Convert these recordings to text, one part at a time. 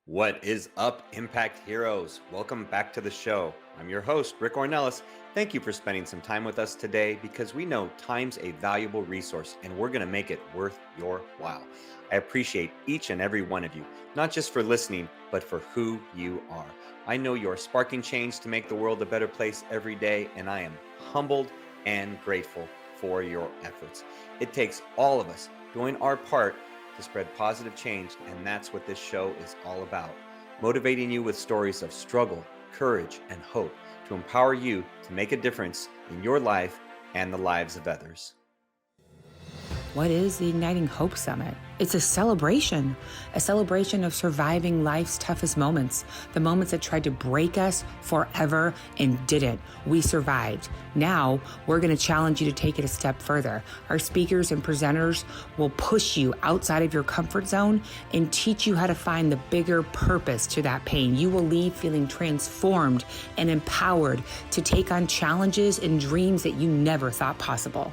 What is up, Impact Heroes? Welcome back to the show. I'm your host, Rick Ornelas. Thank you for spending some time with us today because we know time's a valuable resource and we're going to make it worth your while. I appreciate each and every one of you, not just for listening, but for who you are. I know you're sparking change to make the world a better place every day, and I am humbled and grateful for your efforts. It takes all of us doing our part to spread positive change, and that's what this show is all about. Motivating you with stories of struggle, courage, and hope to empower you to make a difference in your life and the lives of others. What is the Igniting Hope Summit? It's a celebration of surviving life's toughest moments, the moments that tried to break us forever and didn't. We survived. Now, we're going to challenge you to take it a step further. Our speakers and presenters will push you outside of your comfort zone and teach you how to find the bigger purpose to that pain. You will leave feeling transformed and empowered to take on challenges and dreams that you never thought possible.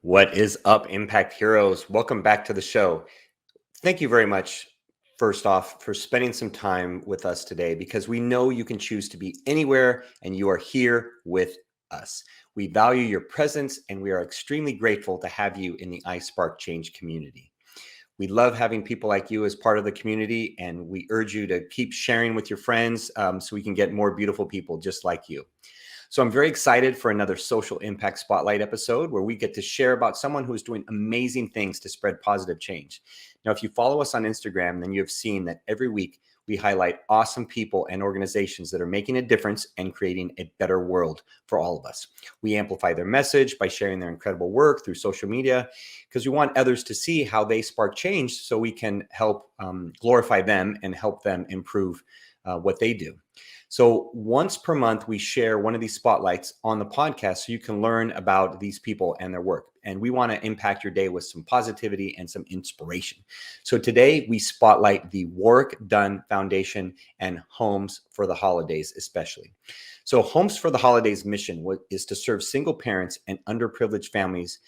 What is up, Impact Heroes? Welcome back to the show. Thank you very much, first off, for spending some time with us today, because we know you can choose to be anywhere and you are here with us. We value your presence and we are extremely grateful to have you in the iSpark Change community. We love having people like you as part of the community, and we urge you to keep sharing with your friends so we can get more beautiful people just like you. So I'm very excited for another Social Impact Spotlight episode where we get to share about someone who is doing amazing things to spread positive change. Now, if you follow us on Instagram, then you have seen that every week we highlight awesome people and organizations that are making a difference and creating a better world for all of us. We amplify their message by sharing their incredible work through social media because we want others to see how they spark change so we can help glorify them and help them improve what they do. So once per month, we share one of these spotlights on the podcast so you can learn about these people and their work. And we want to impact your day with some positivity and some inspiration. So today we spotlight the Warrick Dunn Foundation and Homes for the Holidays especially. So Homes for the Holidays mission is to serve single parents and underprivileged families.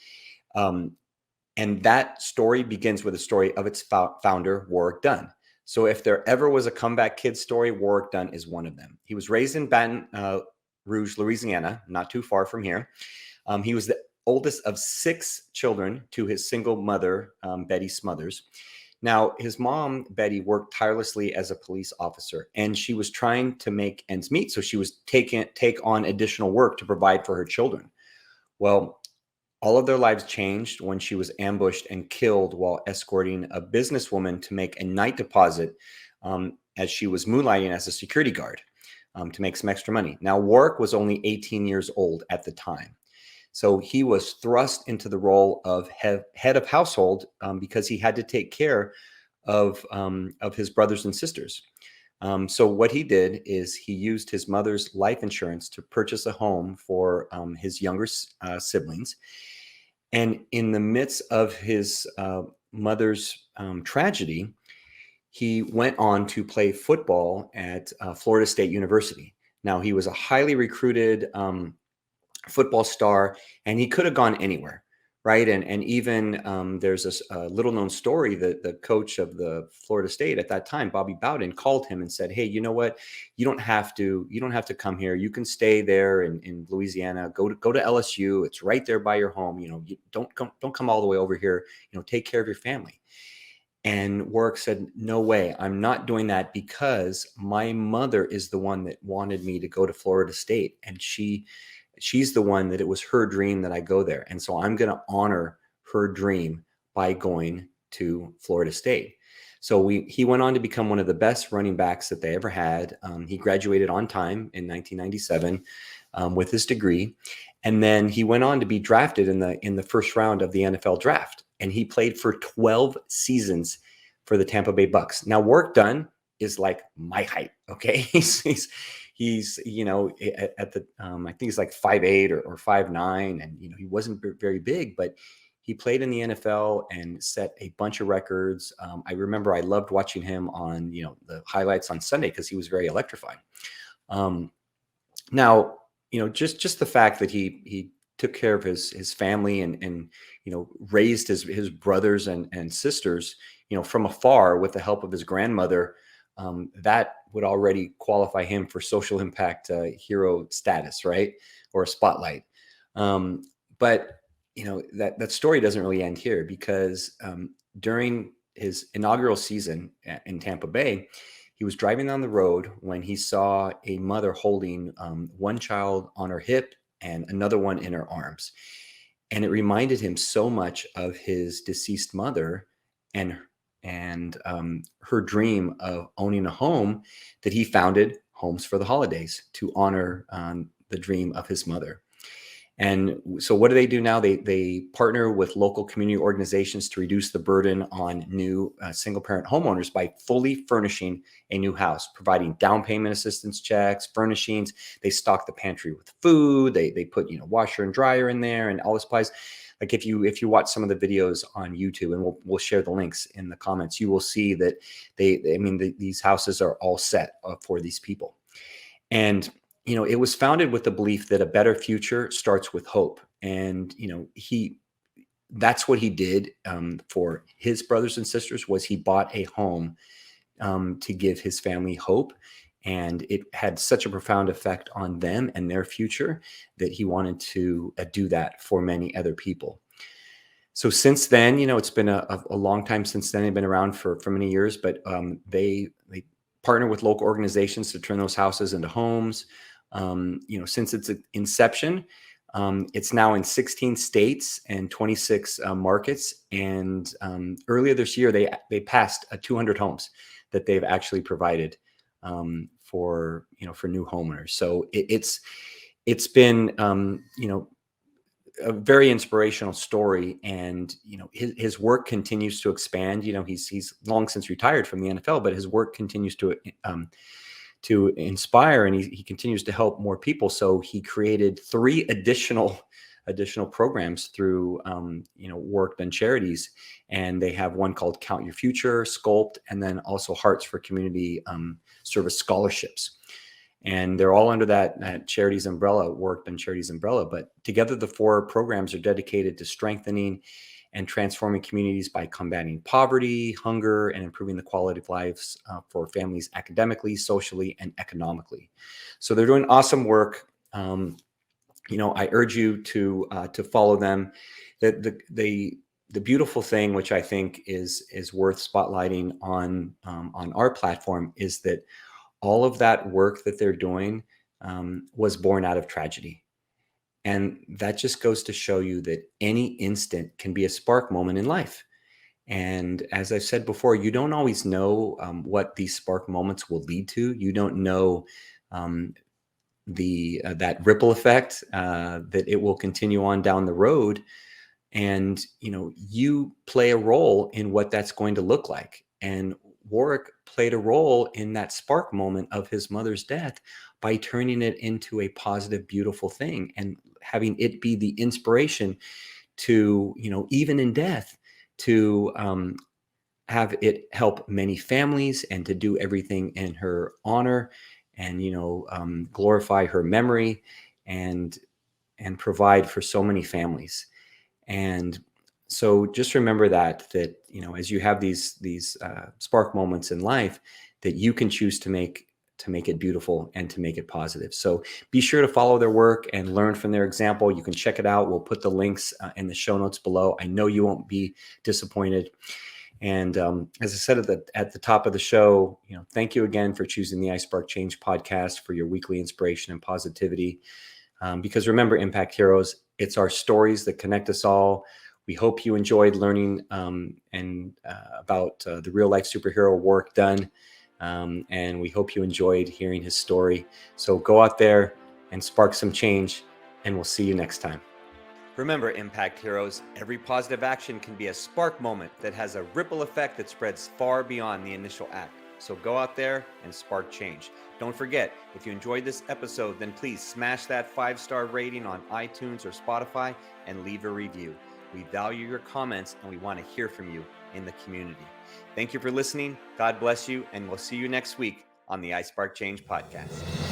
And that story begins with a story of its founder, Warrick Dunn. So if there ever was a comeback kid story, Warrick Dunn is one of them. He was raised in Baton Rouge, Louisiana, not too far from here. He was the oldest of 6 children to his single mother, Betty Smothers. Now, his mom, Betty, worked tirelessly as a police officer, and she was trying to make ends meet. So she was take on additional work to provide for her children. Well, all of their lives changed when she was ambushed and killed while escorting a businesswoman to make a night deposit as she was moonlighting as a security guard to make some extra money. Now, Warrick was only 18 years old at the time. So he was thrust into the role of head of household because he had to take care of his brothers and sisters. So what he did is he used his mother's life insurance to purchase a home for his younger siblings. And in the midst of his mother's tragedy, he went on to play football at Florida State University. Now, he was a highly recruited football star, and he could have gone anywhere, right? And even there's a little known story that the coach of the Florida State at that time, Bobby Bowden, called him and said, "Hey, you know what? You don't have to come here. You can stay there in Louisiana. Go to LSU. It's right there by your home. You don't come all the way over here. Take care of your family." And Warrick said, "No way. I'm not doing that because my mother is the one that wanted me to go to Florida State, and she's the one that it was her dream that I go there. And so I'm going to honor her dream by going to Florida State." So he went on to become one of the best running backs that they ever had. He graduated on time in 1997 with his degree. And then he went on to be drafted in the first round of the NFL draft. And he played for 12 seasons for the Tampa Bay Bucks. Now, Warrick Dunn is like my height. Okay. He's at the I think he's like 5'8" or 5'9", and he wasn't very big, but he played in the NFL and set a bunch of records. I remember I loved watching him on the highlights on Sunday because he was very electrifying. Now just the fact that he took care of his family and raised his brothers and sisters, from afar with the help of his grandmother, that would already qualify him for social impact hero status, right? Or a spotlight. But that story doesn't really end here, because during his inaugural season in Tampa Bay, he was driving down the road when he saw a mother holding one child on her hip and another one in her arms. And it reminded him so much of his deceased mother and her dream of owning a home, that he founded Homes for the Holidays to honor the dream of his mother. And so what do they do now? They partner with local community organizations to reduce the burden on new single-parent homeowners by fully furnishing a new house, providing down payment assistance checks, furnishings. They stock the pantry with food. They put washer and dryer in there and all the supplies. Like if you watch some of the videos on YouTube, and we'll share the links in the comments, you will see that these houses are all set for these people. And it was founded with the belief that a better future starts with hope. And that's what he did for his brothers and sisters. Was he bought a home to give his family hope, and it had such a profound effect on them and their future that he wanted to do that for many other people. So since then, it's been a long time since then. They've been around for many years, but they partner with local organizations to turn those houses into homes. Since its inception, it's now in 16 states and 26 markets. And earlier this year, they passed 200 homes that they've actually provided for new homeowners. So it's been a very inspirational story, and his work continues to expand. He's long since retired from the NFL, but his work continues to inspire, and he continues to help more people. So he created 3 additional programs through Warrick Dunn Charities, and they have one called Count Your Future, Sculpt, and then also Hearts for Community Service Scholarships. And they're all under that charities umbrella, Warrick Dunn Charities umbrella. But together, the 4 programs are dedicated to strengthening and transforming communities by combating poverty, hunger, and improving the quality of lives for families academically, socially, and economically. So they're doing awesome work. I urge you to follow them. The beautiful thing, which I think is worth spotlighting on our platform, is that all of that work that they're doing was born out of tragedy. And that just goes to show you that any instant can be a spark moment in life. And as I've said before, you don't always know what these spark moments will lead to. You don't know that ripple effect that it will continue on down the road. And, you play a role in what that's going to look like. And Warrick played a role in that spark moment of his mother's death by turning it into a positive, beautiful thing, and having it be the inspiration to, even in death, to have it help many families and to do everything in her honor and, glorify her memory and provide for so many families. And so just remember that as you have these spark moments in life, that you can choose to make it beautiful and to make it positive. So be sure to follow their work and learn from their example. You can check it out. We'll put the links in the show notes below. I know you won't be disappointed. And as I said at the top of the show, thank you again for choosing the iSpark Change podcast for your weekly inspiration and positivity. Because remember, Impact Heroes, it's our stories that connect us all. We hope you enjoyed learning about the real life superhero Warrick Dunn. And we hope you enjoyed hearing his story. So go out there and spark some change, and we'll see you next time. Remember, Impact Heroes, every positive action can be a spark moment that has a ripple effect that spreads far beyond the initial act. So go out there and spark change. Don't forget, if you enjoyed this episode, then please smash that 5-star rating on iTunes or Spotify and leave a review. We value your comments, and we want to hear from you in the community. Thank you for listening. God bless you, and we'll see you next week on the iSpark Change podcast.